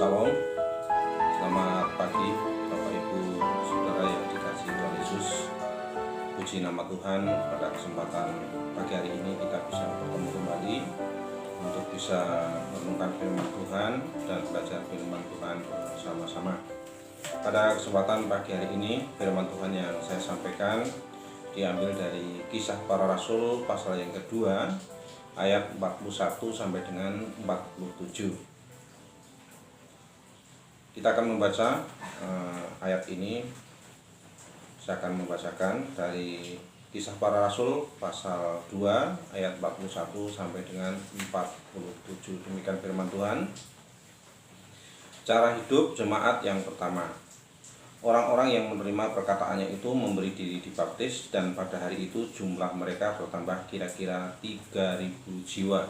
Shalom, selamat pagi Bapak Ibu Saudara yang dikasihi Tuhan Yesus. Puji nama Tuhan, pada kesempatan pagi hari ini kita bisa bertemu kembali untuk bisa merenungkan firman Tuhan dan belajar firman Tuhan bersama-sama. Pada kesempatan pagi hari ini, firman Tuhan yang saya sampaikan diambil dari Kisah Para Rasul pasal yang kedua, ayat 41 sampai dengan 47. Kita akan membaca ayat ini. Saya akan membacakan dari Kisah Para Rasul pasal 2 ayat 41 sampai dengan 47. Demikian firman Tuhan. Cara hidup jemaat yang pertama. Orang-orang yang menerima perkataannya itu memberi diri dibaptis, dan pada hari itu jumlah mereka bertambah kira-kira 3.000 jiwa.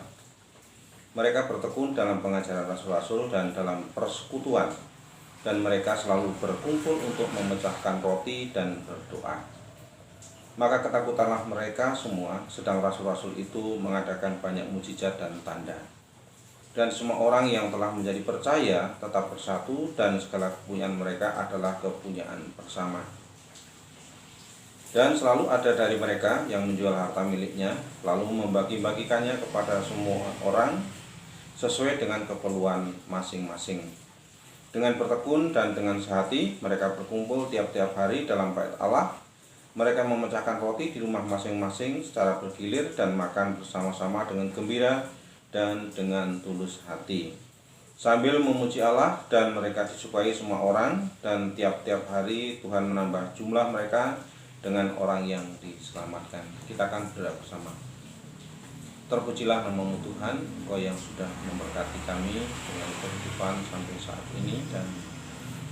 Mereka bertekun dalam pengajaran rasul-rasul dan dalam persekutuan, dan mereka selalu berkumpul untuk memecahkan roti dan berdoa. Maka ketakutanlah mereka semua, sedang rasul-rasul itu mengadakan banyak mujizat dan tanda. Dan semua orang yang telah menjadi percaya tetap bersatu, dan segala kepunyaan mereka adalah kepunyaan bersama. Dan selalu ada dari mereka yang menjual harta miliknya, lalu membagi-bagikannya kepada semua orang sesuai dengan keperluan masing-masing. Dengan bertekun dan dengan sehati, mereka berkumpul tiap-tiap hari dalam bait Allah. Mereka memecahkan roti di rumah masing-masing secara bergilir dan makan bersama-sama dengan gembira dan dengan tulus hati, sambil memuji Allah, dan mereka disukai semua orang, dan tiap-tiap hari Tuhan menambah jumlah mereka dengan orang yang diselamatkan. Kita akan berdoa bersama. Terpujilah namamu Tuhan, Engkau yang sudah memberkati kami dengan kehidupan sampai saat ini, dan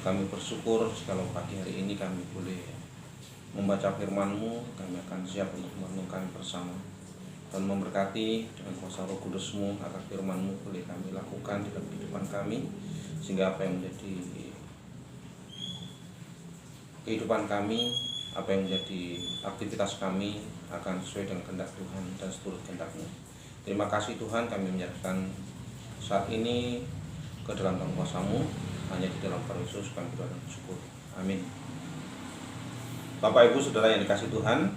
kami bersyukur jika pagi hari ini kami boleh membaca firman-Mu. Kami akan siap untuk merenungkan bersama dan memberkati dengan kuasa Roh Kudus-Mu agar firman-Mu boleh kami lakukan dalam kehidupan kami, sehingga apa yang menjadi kehidupan kami, apa yang menjadi aktivitas kami akan sesuai dengan kehendak Tuhan dan seturut kehendak-Mu. Terima kasih Tuhan, kami menyerahkan saat ini ke dalam tangan kuasa-Mu. Hanya di dalam Yesus kami berdoa dan bersyukur. Amin. Bapak Ibu Saudara yang dikasihi Tuhan,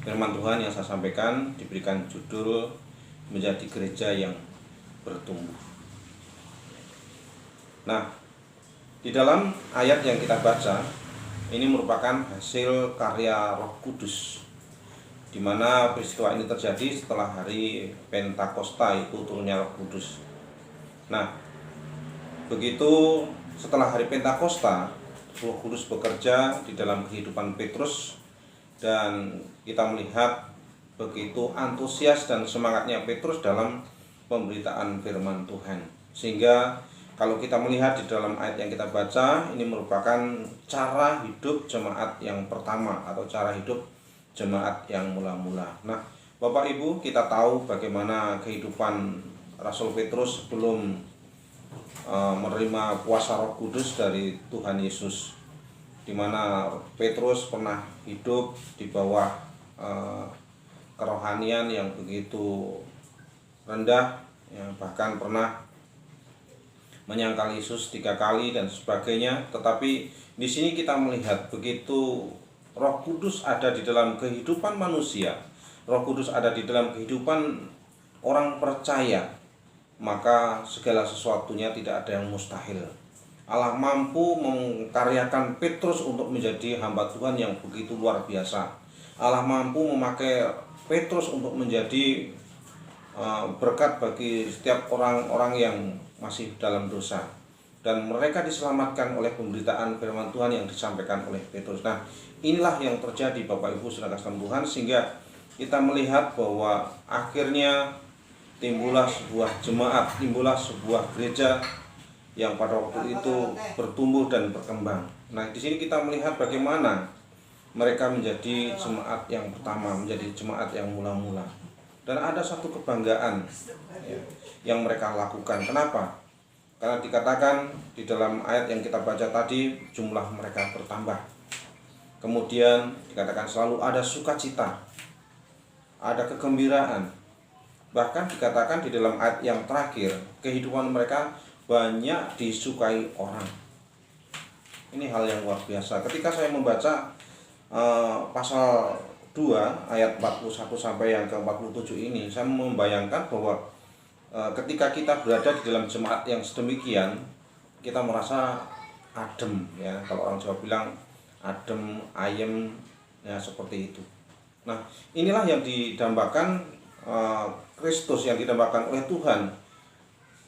firman Tuhan yang saya sampaikan diberikan judul menjadi gereja yang bertumbuh. Nah, di dalam ayat yang kita baca ini merupakan hasil karya Roh Kudus, di mana peristiwa ini terjadi setelah hari Pentakosta, itu turunnya Roh Kudus. Nah, begitu setelah hari Pentakosta, Roh Kudus bekerja di dalam kehidupan Petrus, dan kita melihat begitu antusias dan semangatnya Petrus dalam pemberitaan firman Tuhan. Sehingga kalau kita melihat di dalam ayat yang kita baca, ini merupakan cara hidup jemaat yang pertama atau cara hidup jemaat yang mula-mula. Nah, Bapak Ibu, kita tahu bagaimana kehidupan Rasul Petrus sebelum menerima kuasa Roh Kudus dari Tuhan Yesus, di mana Petrus pernah hidup di bawah kerohanian yang begitu rendah, ya, bahkan pernah menyangkal Yesus 3 kali dan sebagainya. Tetapi di sini kita melihat begitu Roh Kudus ada di dalam kehidupan manusia, Roh Kudus ada di dalam kehidupan orang percaya, maka segala sesuatunya tidak ada yang mustahil. Allah mampu mengkaryakan Petrus untuk menjadi hamba Tuhan yang begitu luar biasa. Allah mampu memakai Petrus untuk menjadi berkat bagi setiap orang-orang yang masih dalam dosa, dan mereka diselamatkan oleh pemberitaan firman Tuhan yang disampaikan oleh Petrus. Nah, inilah yang terjadi Bapak Ibu Saudara sekalian Tuhan, sehingga kita melihat bahwa akhirnya timbullah sebuah jemaat, timbullah sebuah gereja yang pada waktu itu bertumbuh dan berkembang. Nah, di sini kita melihat bagaimana mereka menjadi jemaat yang pertama, menjadi jemaat yang mula-mula. Dan ada satu kebanggaan, ya, yang mereka lakukan. Kenapa? Karena dikatakan di dalam ayat yang kita baca tadi, jumlah mereka bertambah. Kemudian dikatakan selalu ada sukacita, ada kegembiraan. Bahkan dikatakan di dalam ayat yang terakhir, kehidupan mereka banyak disukai orang. Ini hal yang luar biasa. Ketika saya membaca pasal 2 ayat 41 sampai yang ke-47 ini, saya membayangkan bahwa ketika kita berada di dalam jemaat yang sedemikian, kita merasa adem, ya, kalau orang Jawa bilang adem, ayem, ya, seperti itu. Nah, inilah yang didambakan Kristus, yang didambakan oleh Tuhan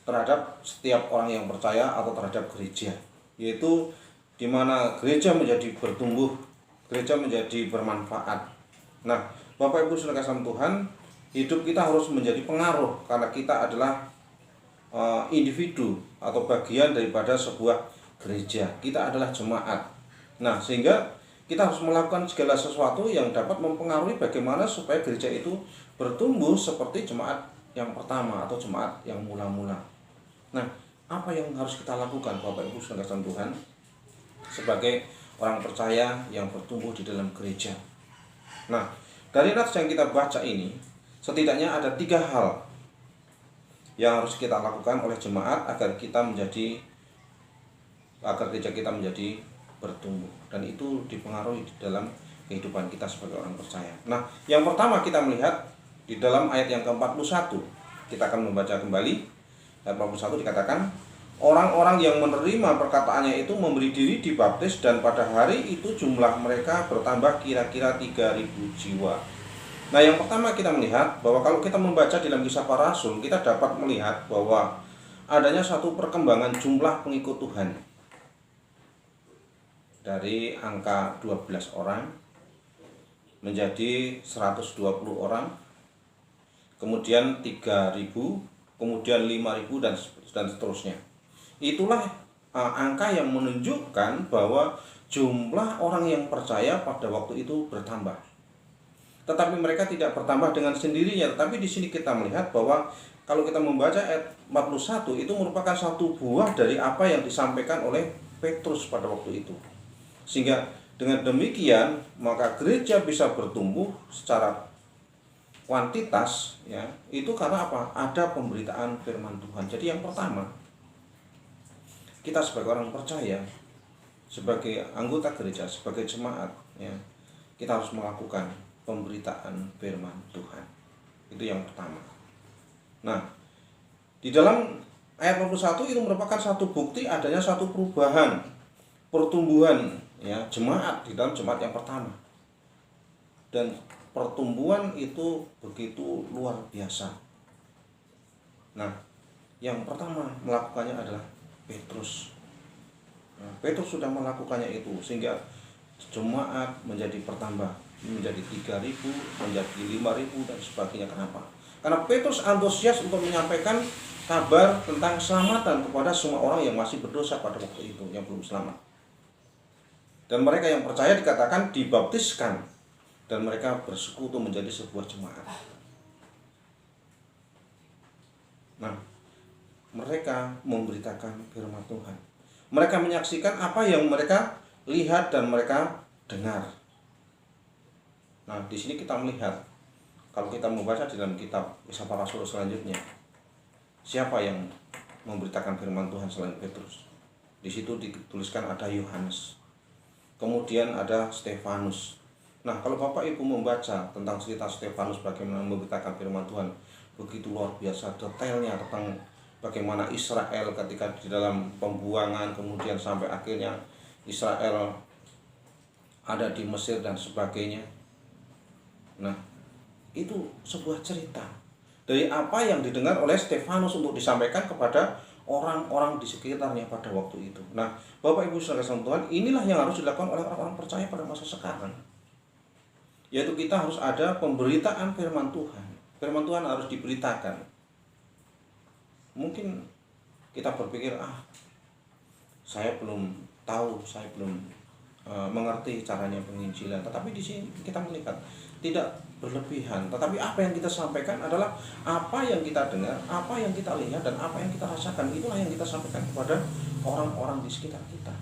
terhadap setiap orang yang percaya atau terhadap gereja, yaitu di mana gereja menjadi bertumbuh, gereja menjadi bermanfaat. Nah, Bapak Ibu saudara kasih Tuhan, hidup kita harus menjadi pengaruh karena kita adalah individu atau bagian daripada sebuah gereja. Kita adalah jemaat. Nah, sehingga kita harus melakukan segala sesuatu yang dapat mempengaruhi bagaimana supaya gereja itu bertumbuh seperti jemaat yang pertama atau jemaat yang mula-mula. Nah, apa yang harus kita lakukan Bapak Ibu saudara kasih Tuhan sebagai orang percaya yang bertumbuh di dalam gereja? Nah, dari nats yang kita baca ini, setidaknya ada 3 hal yang harus kita lakukan oleh jemaat agar gereja kita menjadi bertumbuh, dan itu dipengaruhi di dalam kehidupan kita sebagai orang percaya. Nah, yang pertama kita melihat di dalam ayat yang ke-41. Kita akan membaca kembali. Ayat 41 dikatakan, orang-orang yang menerima perkataannya itu memberi diri dibaptis, dan pada hari itu jumlah mereka bertambah kira-kira 3.000 jiwa. Nah, yang pertama kita melihat bahwa kalau kita membaca dalam Kisah Para Rasul, kita dapat melihat bahwa adanya satu perkembangan jumlah pengikut Tuhan. Dari angka 12 orang menjadi 120 orang, kemudian 3.000, kemudian 5.000 dan seterusnya. Itulah angka yang menunjukkan bahwa jumlah orang yang percaya pada waktu itu bertambah. Tetapi mereka tidak bertambah dengan sendirinya. Tetapi di sini kita melihat bahwa kalau kita membaca ayat 41, itu merupakan satu buah dari apa yang disampaikan oleh Petrus pada waktu itu. Sehingga dengan demikian maka gereja bisa bertumbuh secara kuantitas, ya. Itu karena apa? Ada pemberitaan firman Tuhan. Jadi yang pertama, kita sebagai orang percaya, sebagai anggota gereja, sebagai jemaat, ya, kita harus melakukan pemberitaan firman Tuhan. Itu yang pertama. Nah, di dalam ayat 21 itu merupakan satu bukti adanya satu perubahan, pertumbuhan, ya, jemaat di dalam jemaat yang pertama. Dan pertumbuhan itu begitu luar biasa. Nah, yang pertama melakukannya adalah Petrus. Nah, Petrus sudah melakukannya itu sehingga jemaat menjadi bertambah, menjadi 3.000, menjadi 5.000 dan sebagainya. Kenapa? Karena Petrus antusias untuk menyampaikan kabar tentang keselamatan kepada semua orang yang masih berdosa pada waktu itu, yang belum selamat. Dan mereka yang percaya dikatakan dibaptiskan, dan mereka bersekutu menjadi sebuah jemaat. Nah, mereka memberitakan firman Tuhan. Mereka menyaksikan apa yang mereka lihat dan mereka dengar. Nah, di sini kita melihat, kalau kita membaca di dalam kitab Kisah Para Rasul selanjutnya, siapa yang memberitakan firman Tuhan selain Petrus? Di situ dituliskan ada Yohanes. Kemudian ada Stefanus. Nah, kalau Bapak Ibu membaca tentang cerita Stefanus bagaimana memberitakan firman Tuhan, begitu luar biasa detailnya tentang bagaimana Israel ketika di dalam pembuangan, kemudian sampai akhirnya Israel ada di Mesir dan sebagainya. Nah, itu sebuah cerita dari apa yang didengar oleh Stefanus untuk disampaikan kepada orang-orang di sekitarnya pada waktu itu. Nah, Bapak Ibu saudara Tuhan, inilah yang harus dilakukan oleh orang-orang percaya pada masa sekarang. Yaitu kita harus ada pemberitaan firman Tuhan. Firman Tuhan harus diberitakan. Mungkin kita berpikir, saya belum tahu, saya belum mengerti caranya penginjilan. Tetapi di sini kita melihat tidak berlebihan, tetapi apa yang kita sampaikan adalah apa yang kita dengar, apa yang kita lihat, dan apa yang kita rasakan. Itulah yang kita sampaikan kepada orang-orang di sekitar kita.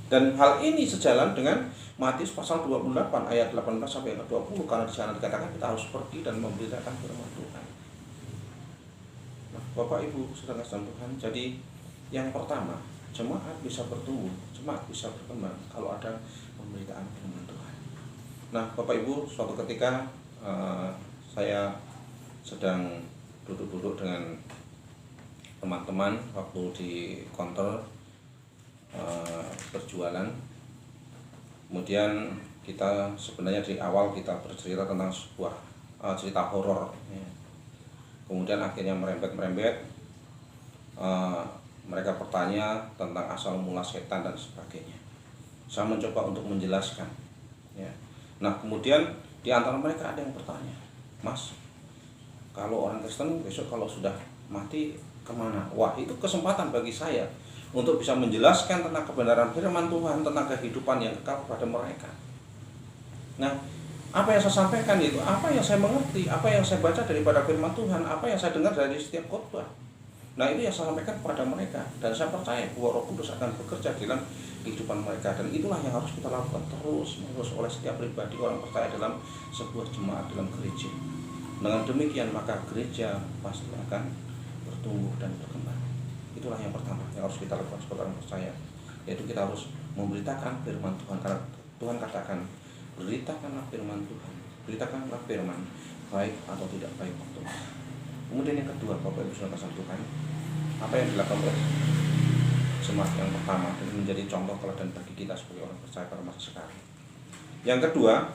Dan hal ini sejalan dengan Matius pasal 28 ayat 18 sampai 20, karena di sana dikatakan kita harus pergi dan memberitakan firman Tuhan. Nah, Bapak Ibu saudara Tuhan, jadi Yang pertama, jemaat bisa bertumbuh, jemaat bisa berkembang kalau ada pemberitaan firman Tuhan. Nah, Bapak Ibu, suatu ketika saya sedang duduk-duduk dengan teman-teman waktu di kantor berjualan. Kemudian kita sebenarnya di awal kita bercerita tentang sebuah cerita horor. Kemudian akhirnya merembet. Mereka bertanya tentang asal mula setan dan sebagainya. Saya mencoba untuk menjelaskan. Nah, kemudian di antara mereka ada yang bertanya, Mas, kalau orang Kristen besok kalau sudah mati kemana? Wah, itu kesempatan bagi saya untuk bisa menjelaskan tentang kebenaran firman Tuhan, tentang kehidupan yang kekal kepada mereka. Nah, apa yang saya sampaikan itu, apa yang saya mengerti, apa yang saya baca daripada firman Tuhan, apa yang saya dengar dari setiap khotbah. Nah, itu yang saya sampaikan kepada mereka, dan saya percaya bahwa Roh Kudus akan bekerja dalam kehidupan mereka, dan itulah yang harus kita lakukan terus-menerus oleh setiap pribadi orang percaya dalam sebuah jemaat, dalam gereja. Dengan demikian maka gereja pasti akan bertumbuh dan berkembang. Itulah yang pertama yang harus kita lakukan sebagai orang percaya, yaitu kita harus memberitakan firman Tuhan, karena Tuhan katakan, beritakanlah firman Tuhan, beritakanlah firman, baik atau tidak baik waktu. Kemudian yang kedua, Bapak Ibu Saudara kasih Tuhan, apa yang dilakukan oleh jemaat yang pertama dan menjadi contoh teladan bagi kita sebagai orang percaya pada masa sekarang. Yang kedua,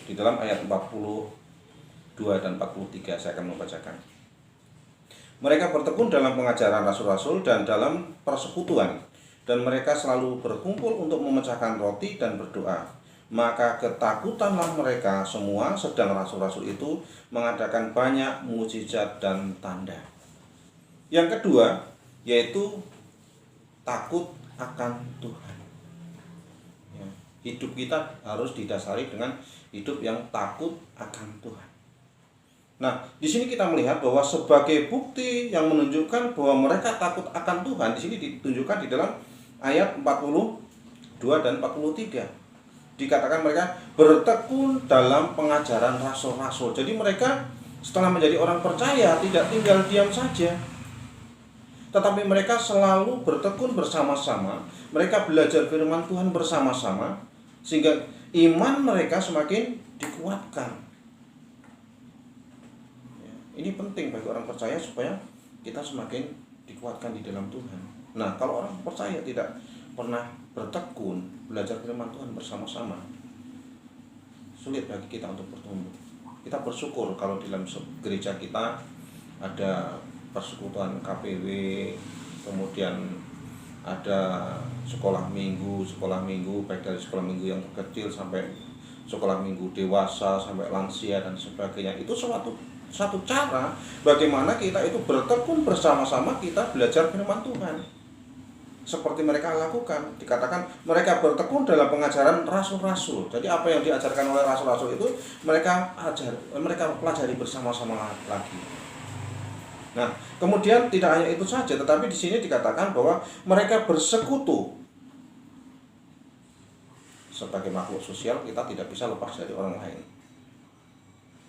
di dalam ayat 42 dan 43 saya akan membacakan. Mereka bertekun dalam pengajaran rasul-rasul dan dalam persekutuan, dan mereka selalu berkumpul untuk memecahkan roti dan berdoa. Maka ketakutanlah mereka semua, sedang rasul-rasul itu mengadakan banyak mukjizat dan tanda. Yang kedua, yaitu takut akan Tuhan. Hidup kita harus didasari dengan hidup yang takut akan Tuhan. Nah, di sini kita melihat bahwa sebagai bukti yang menunjukkan bahwa mereka takut akan Tuhan, di sini ditunjukkan di dalam ayat 42 dan 43. Dikatakan mereka bertekun dalam pengajaran rasul-rasul. Jadi mereka setelah menjadi orang percaya tidak tinggal diam saja, tetapi mereka selalu bertekun bersama-sama. Mereka belajar firman Tuhan bersama-sama, sehingga iman mereka semakin dikuatkan. Ini penting bagi orang percaya supaya kita semakin dikuatkan di dalam Tuhan. Nah, kalau orang percaya tidak pernah bertekun belajar firman Tuhan bersama-sama, sulit bagi kita untuk bertumbuh. Kita bersyukur kalau di dalam gereja kita ada persekutuan KPW, kemudian ada sekolah minggu baik dari sekolah minggu yang kecil sampai sekolah minggu dewasa sampai lansia dan sebagainya. Itu satu cara bagaimana kita itu bertekun bersama-sama, kita belajar firman Tuhan seperti mereka lakukan. Dikatakan mereka bertekun dalam pengajaran rasul-rasul. Jadi apa yang diajarkan oleh rasul-rasul itu mereka pelajari bersama-sama lagi. Nah, kemudian tidak hanya itu saja, tetapi di sini dikatakan bahwa mereka bersekutu. Sebagai makhluk sosial kita tidak bisa lepas dari orang lain.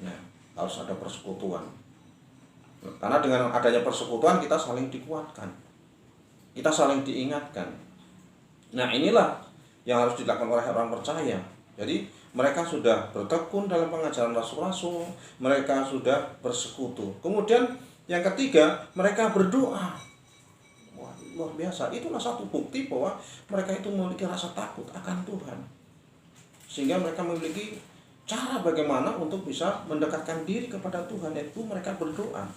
Nah, harus ada persekutuan. Karena dengan adanya persekutuan kita saling dikuatkan, kita saling diingatkan. Nah, inilah yang harus dilakukan oleh orang percaya. Jadi mereka sudah bertekun dalam pengajaran rasul-rasul, mereka sudah bersekutu. Kemudian yang ketiga, mereka berdoa. Wah, luar biasa. Itulah satu bukti bahwa mereka itu memiliki rasa takut akan Tuhan, sehingga mereka memiliki cara bagaimana untuk bisa mendekatkan diri kepada Tuhan, yaitu mereka berdoa.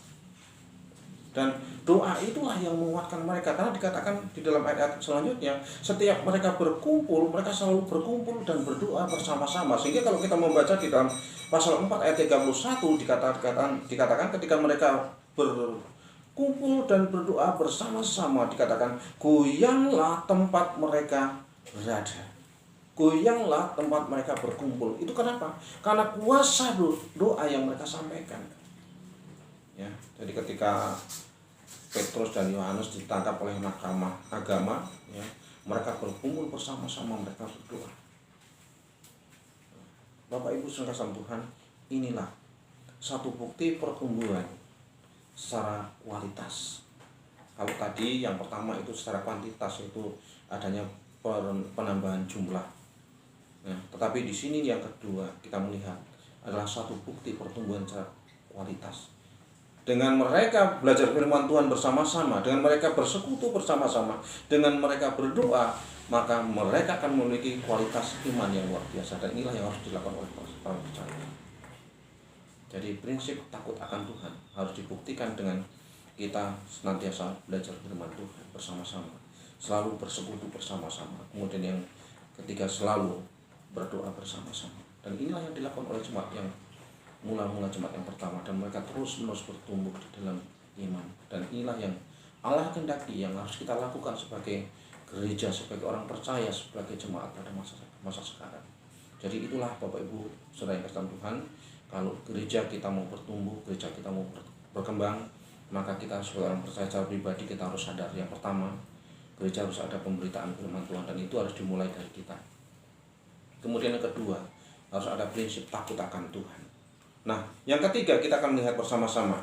Dan doa itulah yang menguatkan mereka, karena dikatakan di dalam ayat selanjutnya, setiap mereka berkumpul, mereka selalu berkumpul dan berdoa bersama-sama. Sehingga kalau kita membaca di dalam pasal 4 ayat 31 dikatakan ketika mereka berkumpul dan berdoa bersama-sama, dikatakan goyanglah tempat mereka berada. Goyanglah tempat mereka berkumpul. Itu kenapa? Karena kuasa doa yang mereka sampaikan. Ya, jadi ketika Petrus dan Yohanes ditangkap oleh mahkamah agama, ya, mereka berkumpul bersama-sama, mereka berdoa. Bapak Ibu sekalian Tuhan, inilah satu bukti pertumbuhan secara kualitas. Kalau tadi yang pertama itu secara kuantitas, itu adanya penambahan jumlah. Nah, tetapi di sini yang kedua kita melihat adalah satu bukti pertumbuhan secara kualitas. Dengan mereka belajar firman Tuhan bersama-sama, dengan mereka bersekutu bersama-sama, dengan mereka berdoa, maka mereka akan memiliki kualitas iman yang luar biasa. Dan inilah yang harus dilakukan oleh orang percaya. Jadi prinsip takut akan Tuhan harus dibuktikan dengan kita senantiasa belajar firman Tuhan bersama-sama, selalu bersekutu bersama-sama. Kemudian yang ketiga, selalu berdoa bersama-sama. Dan inilah yang dilakukan oleh jemaat yang mula-mula jemaat yang pertama, dan mereka terus-menerus bertumbuh di dalam iman. Dan inilah yang Allah kehendaki, yang harus kita lakukan sebagai gereja, sebagai orang percaya, sebagai jemaat pada masa sekarang. Jadi itulah Bapak Ibu Saudara yang kasih Tuhan, kalau gereja kita mau bertumbuh, gereja kita mau berkembang, maka kita sebagai orang percaya secara pribadi kita harus sadar, yang pertama, gereja harus ada pemberitaan firman Tuhan, dan itu harus dimulai dari kita. Kemudian yang kedua, harus ada prinsip takut akan Tuhan. Nah, yang ketiga kita akan melihat bersama-sama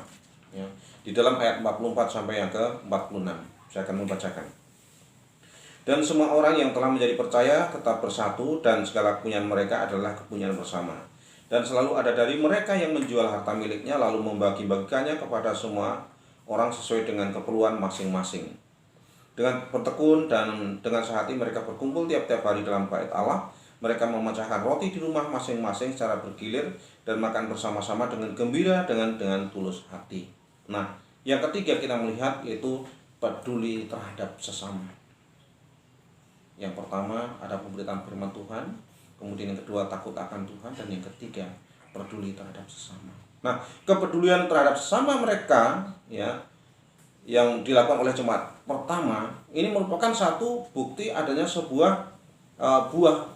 ya, di dalam ayat 44 sampai yang ke-46. Saya akan membacakan. Dan semua orang yang telah menjadi percaya tetap bersatu, dan segala kepunyaan mereka adalah kepunyaan bersama. Dan selalu ada dari mereka yang menjual harta miliknya lalu membagi-bagikannya kepada semua orang sesuai dengan keperluan masing-masing. Dengan bertekun dan dengan sehati mereka berkumpul tiap-tiap hari dalam bait Allah. Mereka memecahkan roti di rumah masing-masing secara bergilir dan makan bersama-sama dengan gembira, dengan tulus hati. Nah, yang ketiga kita melihat yaitu peduli terhadap sesama. Yang pertama ada pemberitaan firman Tuhan, kemudian yang kedua takut akan Tuhan, dan yang ketiga peduli terhadap sesama. Nah, kepedulian terhadap sesama mereka ya yang dilakukan oleh jemaat pertama ini merupakan satu bukti adanya sebuah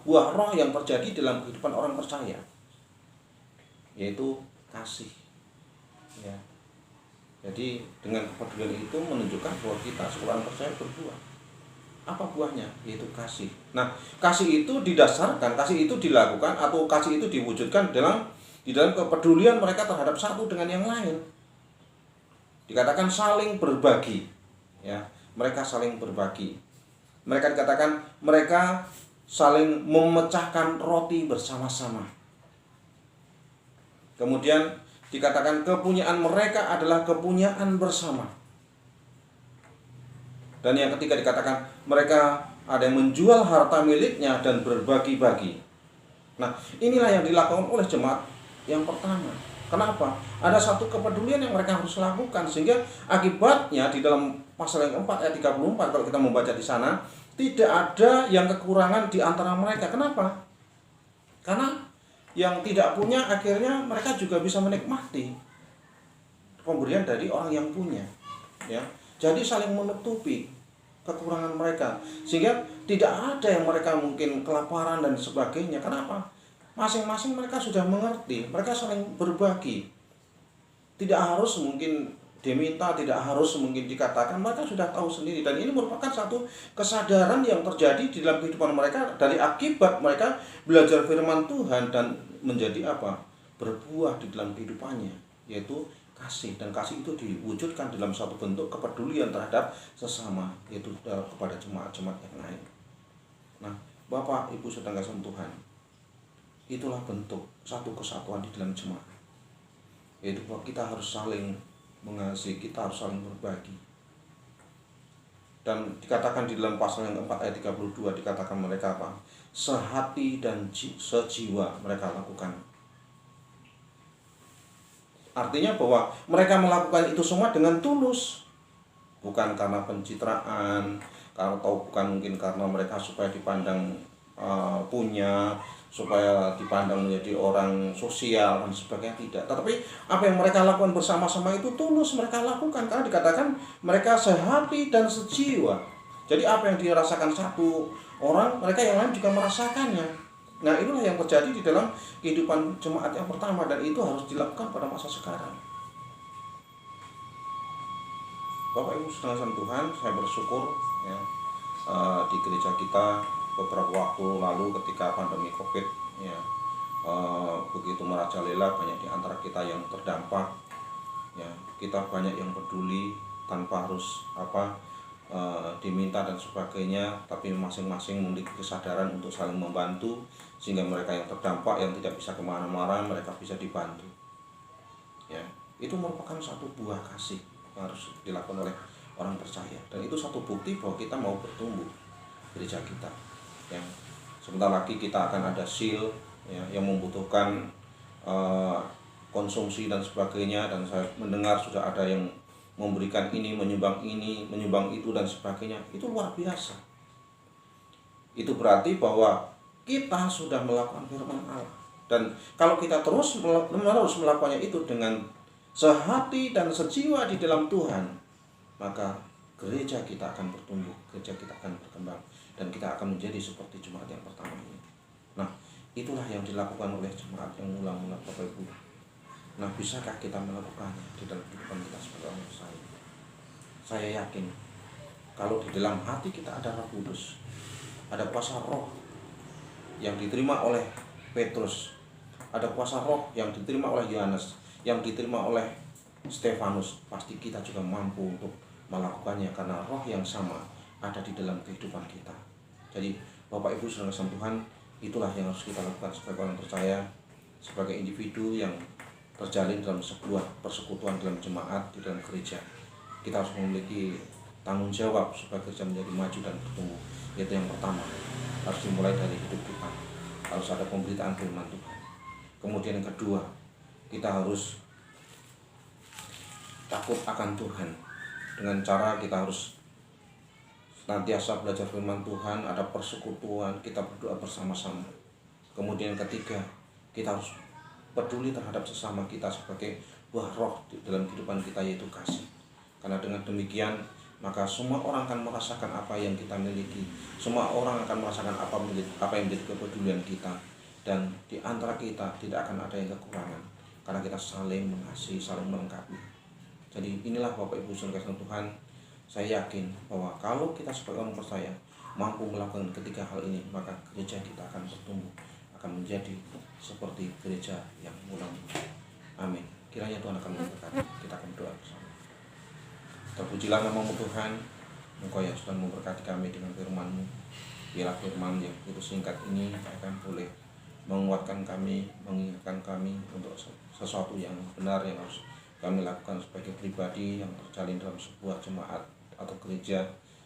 buah roh yang terjadi dalam kehidupan orang percaya, yaitu kasih ya. Jadi dengan kepedulian itu menunjukkan bahwa kita sebagai orang percaya berbuah. Apa buahnya? Yaitu kasih. Nah, kasih itu didasarkan, kasih itu dilakukan atau kasih itu diwujudkan di dalam kepedulian mereka terhadap satu dengan yang lain. Dikatakan saling berbagi ya, mereka saling berbagi. Mereka dikatakan mereka saling memecahkan roti bersama-sama. Kemudian dikatakan kepunyaan mereka adalah kepunyaan bersama. Dan yang ketiga dikatakan mereka ada yang menjual harta miliknya dan berbagi-bagi. Nah, inilah yang dilakukan oleh jemaat yang pertama. Kenapa? Ada satu kepedulian yang mereka harus lakukan, sehingga akibatnya di dalam pasal yang keempat ayat 34 kalau kita membaca di sana, tidak ada yang kekurangan di antara mereka. Kenapa? Karena yang tidak punya akhirnya mereka juga bisa menikmati pemberian dari orang yang punya ya. Jadi saling menutupi kekurangan mereka, sehingga tidak ada yang mereka mungkin kelaparan dan sebagainya. Kenapa? Masing-masing mereka sudah mengerti, mereka saling berbagi. Tidak harus mungkin diminta, tidak harus mungkin dikatakan, mereka sudah tahu sendiri. Dan ini merupakan satu kesadaran yang terjadi di dalam kehidupan mereka dari akibat mereka belajar firman Tuhan dan menjadi apa? Berbuah di dalam kehidupannya, yaitu kasih. Dan kasih itu diwujudkan dalam satu bentuk kepedulian terhadap sesama, yaitu kepada jemaat-jemaat yang lain. Nah, Bapak Ibu Saudara kasih Tuhan, itulah bentuk satu kesatuan di dalam jemaat, yaitu bahwa kita harus saling mengasihi, kita harus saling berbagi. Dan dikatakan di dalam pasal yang keempat ayat 32, dikatakan mereka apa? Sehati dan sejiwa mereka lakukan. Artinya bahwa mereka melakukan itu semua dengan tulus, bukan karena pencitraan, atau bukan mungkin karena mereka supaya dipandang punya, supaya dipandang menjadi orang sosial dan sebagainya, tidak. Tetapi apa yang mereka lakukan bersama-sama itu tulus mereka lakukan, karena dikatakan mereka sehati dan sejiwa. Jadi apa yang dirasakan satu orang, mereka yang lain juga merasakannya. Nah, inilah yang terjadi di dalam kehidupan jemaat yang pertama, dan itu harus dilakukan pada masa sekarang. Bapak Ibu saudara Tuhan, saya bersyukur ya, di gereja kita beberapa waktu lalu ketika pandemi COVID ya, begitu merajalela, banyak di antara kita yang terdampak ya, kita banyak yang peduli tanpa harus diminta dan sebagainya, tapi masing-masing memiliki kesadaran untuk saling membantu, sehingga mereka yang terdampak yang tidak bisa kemana-mana mereka bisa dibantu. Ya, itu merupakan satu buah kasih yang harus dilakukan oleh orang percaya, dan itu satu bukti bahwa kita mau bertumbuh gereja kita. Ya, sebentar lagi kita akan ada seal ya, yang membutuhkan konsumsi dan sebagainya, dan saya mendengar sudah ada yang memberikan ini, menyumbang itu dan sebagainya. Itu luar biasa. Itu berarti bahwa kita sudah melakukan firman Allah, dan kalau kita terus melakukannya itu dengan sehati dan sejiwa di dalam Tuhan, maka gereja kita akan bertumbuh, gereja kita akan berkembang, dan kita akan menjadi seperti jemaat yang pertama ini. Nah, itulah yang dilakukan oleh jemaat yang mula-mula, Bapak Ibu. Nah, bisakah kita melakukannya di dalam kehidupan kita sebagai orang percaya? Saya yakin kalau di dalam hati kita ada Roh Kudus, ada kuasa roh yang diterima oleh Petrus, ada kuasa roh yang diterima oleh Yohanes, yang diterima oleh Stefanus, pasti kita juga mampu untuk melakukannya, karena roh yang sama ada di dalam kehidupan kita. Jadi Bapak Ibu saudara Tuhan, itulah yang harus kita lakukan sebagai orang percaya, sebagai individu yang terjalin dalam sebuah persekutuan dalam jemaat, di dalam gereja. Kita harus memiliki tanggung jawab supaya gereja menjadi maju dan bertumbuh. Yaitu yang pertama, harus dimulai dari hidup kita, harus ada pemberitaan firman Tuhan. Kemudian yang kedua, kita harus takut akan Tuhan, dengan cara kita harus senantiasa belajar firman Tuhan, ada persekutuan, kita berdoa bersama-sama. Kemudian yang ketiga, kita harus peduli terhadap sesama kita sebagai buah roh di dalam kehidupan kita, yaitu kasih. Karena dengan demikian, maka semua orang akan merasakan apa yang kita miliki. Semua orang akan merasakan apa yang menjadi kepedulian kita. Dan di antara kita tidak akan ada yang kekurangan, karena kita saling mengasihi, saling melengkapi. Jadi inilah Bapak Ibu saudara Tuhan, saya yakin bahwa kalau kita sebagai orang percaya mampu melakukan ketiga hal ini, maka gereja kita akan bertumbuh, akan menjadi seperti gereja yang mula-mula. Amin. Kiranya Tuhan akan memberkati. Kita akan berdoa bersama. Terpujilah nama-Mu Tuhan, Engkau yang sudah memberkati kami dengan firman-Mu. Biarlah firman yang itu singkat ini akan boleh menguatkan kami, mengingatkan kami untuk sesuatu yang benar yang harus kami lakukan sebagai pribadi yang terjalin dalam sebuah jemaat atau gereja,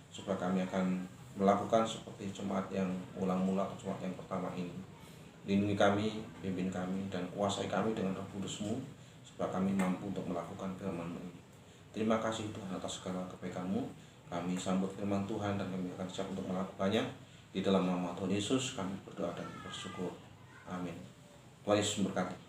supaya kami akan melakukan seperti jemaat yang mula-mula atau jemaat yang pertama ini. Lindungi kami, pimpin kami, dan kuasai kami dengan Roh Kudus-Mu, supaya kami mampu untuk melakukan firman-Mu ini. Terima kasih Tuhan atas segala kebaikan-Mu. Kami sambut firman Tuhan dan kami akan siap untuk melakukannya. Di dalam nama Tuhan Yesus kami berdoa dan bersyukur. Amin. Tuhan Yesus memberkati.